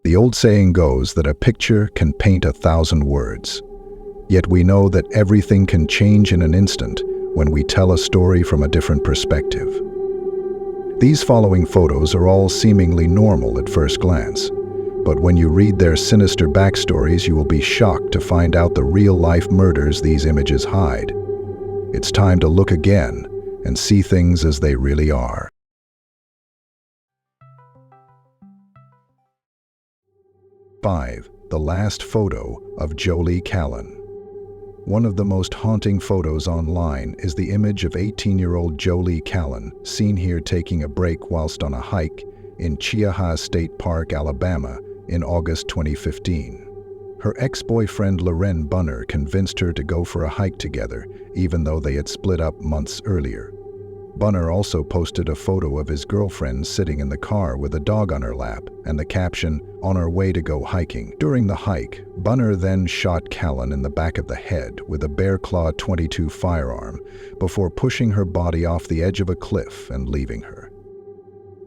The old saying goes that a picture can paint 1,000 words. Yet we know that everything can change in an instant when we tell a story from a different perspective. These following photos are all seemingly normal at first glance, but when you read their sinister backstories, you will be shocked to find out the real-life murders these images hide. It's time to look again and see things as they really are. 5. The last photo of Jolie Kalen. One of the most haunting photos online is the image of 18-year-old Jolie Kalen, seen here taking a break whilst on a hike in Cheaha State Park, Alabama, in August 2015. Her ex-boyfriend Loren Bunner convinced her to go for a hike together, even though they had split up months earlier. Bunner also posted a photo of his girlfriend sitting in the car with a dog on her lap and the caption, "On our way to go hiking." During the hike, Bunner then shot Kalen in the back of the head with a Bear Claw 22 firearm before pushing her body off the edge of a cliff and leaving her.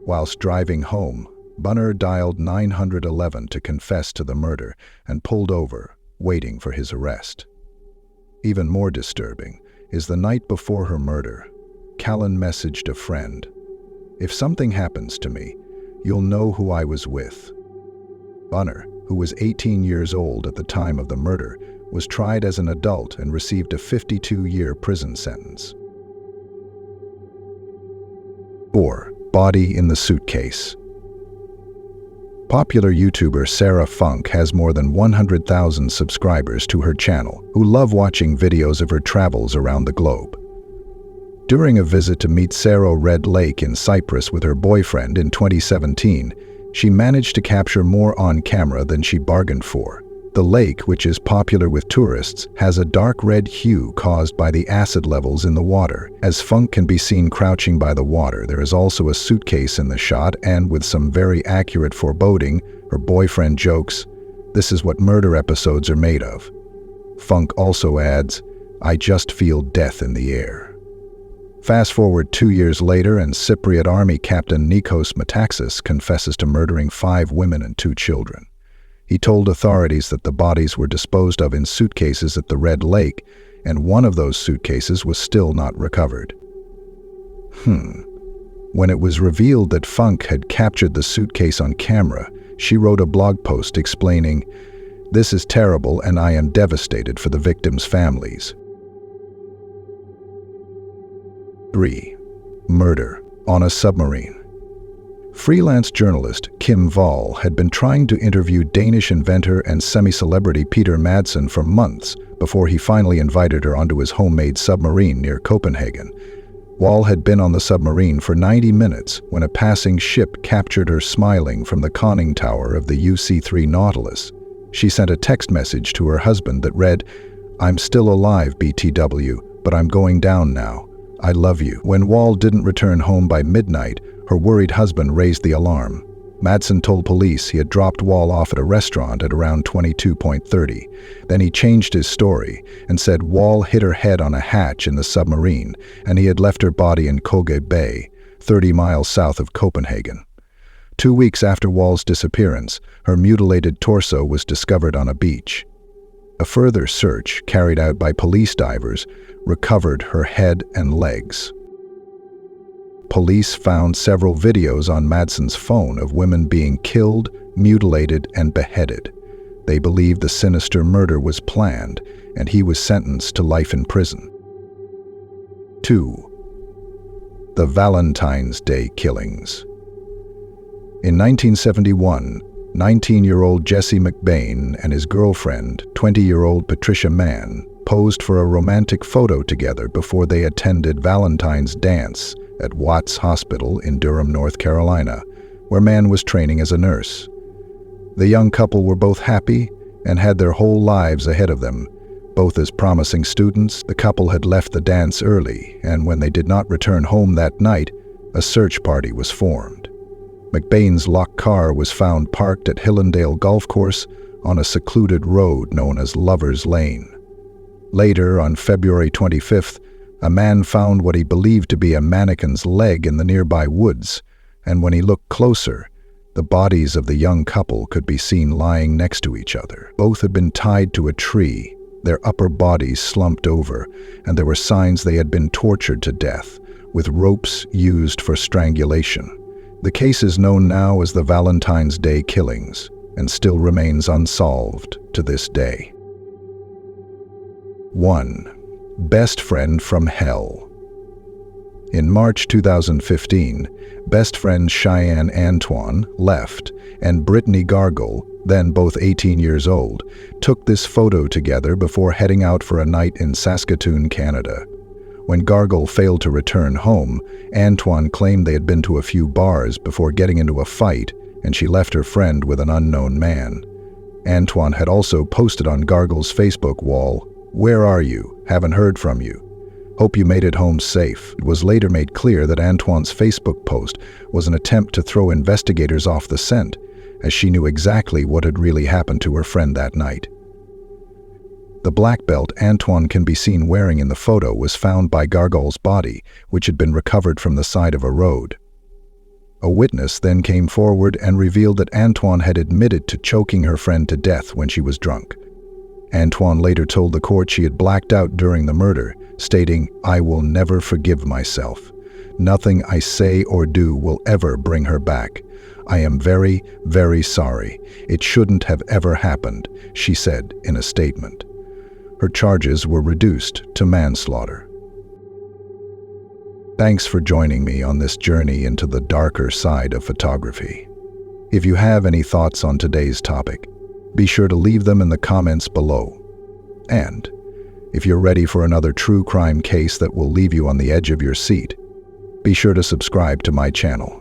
Whilst driving home, Bunner dialed 911 to confess to the murder and pulled over, waiting for his arrest. Even more disturbing is the night before her murder, Kalen messaged a friend, "If something happens to me, you'll know who I was with." Bunner, who was 18 years old at the time of the murder, was tried as an adult and received a 52-year prison sentence. 4. Body in the suitcase. Popular YouTuber Sarah Funk has more than 100,000 subscribers to her channel who love watching videos of her travels around the globe. During a visit to meet Cerro Red Lake in Cyprus with her boyfriend in 2017, she managed to capture more on camera than she bargained for. The lake, which is popular with tourists, has a dark red hue caused by the acid levels in the water. As Funk can be seen crouching by the water, there is also a suitcase in the shot, and with some very accurate foreboding, her boyfriend jokes, "This is what murder episodes are made of." Funk also adds, "I just feel death in the air." Fast forward 2 years later, and Cypriot Army Captain Nikos Metaxas confesses to murdering 5 women and 2 children. He told authorities that the bodies were disposed of in suitcases at the Red Lake, and one of those suitcases was still not recovered. When it was revealed that Funk had captured the suitcase on camera, she wrote a blog post explaining, "This is terrible and I am devastated for the victims' families." 3. Murder on a submarine. Freelance journalist Kim Wall had been trying to interview Danish inventor and semi-celebrity Peter Madsen for months before he finally invited her onto his homemade submarine near Copenhagen. Wall had been on the submarine for 90 minutes when a passing ship captured her smiling from the conning tower of the UC-3 Nautilus. She sent a text message to her husband that read, "I'm still alive, BTW, but I'm going down now. I love you." When Wall didn't return home by midnight, her worried husband raised the alarm. Madsen told police he had dropped Wall off at a restaurant at around 22:30. Then he changed his story and said Wall hit her head on a hatch in the submarine and he had left her body in Køge Bay, 30 miles south of Copenhagen. 2 weeks after Wall's disappearance, her mutilated torso was discovered on a beach. A further search, carried out by police divers, recovered her head and legs. Police found several videos on Madsen's phone of women being killed, mutilated, and beheaded. They believed the sinister murder was planned, and he was sentenced to life in prison. 2. The Valentine's Day killings. In 1971, 19-year-old Jesse McBain and his girlfriend, 20-year-old Patricia Mann, posed for a romantic photo together before they attended Valentine's dance at Watts Hospital in Durham, North Carolina, where Mann was training as a nurse. The young couple were both happy and had their whole lives ahead of them. Both as promising students, the couple had left the dance early, and when they did not return home that night, a search party was formed. McBain's locked car was found parked at Hillendale Golf Course on a secluded road known as Lover's Lane. Later, on February 25th, a man found what he believed to be a mannequin's leg in the nearby woods, and when he looked closer, The bodies of the young couple could be seen lying next to each other. Both had been tied to a tree, their upper bodies slumped over, and there were signs they had been tortured to death, with ropes used for strangulation. The case is known now as the Valentine's Day killings, and still remains unsolved to this day. 1. Best friend from hell. In March 2015, best friends Cheyenne Antoine left, and Brittany Gargle, then both 18 years old, took this photo together before heading out for a night in Saskatoon, Canada. When Gargle failed to return home, Antoine claimed they had been to a few bars before getting into a fight, and she left her friend with an unknown man. Antoine had also posted on Gargle's Facebook wall, "Where are you? Haven't heard from you. Hope you made it home safe." It was later made clear that Antoine's Facebook post was an attempt to throw investigators off the scent, as she knew exactly what had really happened to her friend that night. The black belt Antoine can be seen wearing in the photo was found by Gargle's body, which had been recovered from the side of a road. A witness then came forward and revealed that Antoine had admitted to choking her friend to death when she was drunk. Antoine later told the court she had blacked out during the murder, stating, "I will never forgive myself. Nothing I say or do will ever bring her back. I am very, very sorry. It shouldn't have ever happened," she said in a statement. Her charges were reduced to manslaughter. Thanks for joining me on this journey into the darker side of photography. If you have any thoughts on today's topic, be sure to leave them in the comments below. And if you're ready for another true crime case that will leave you on the edge of your seat, be sure to subscribe to my channel.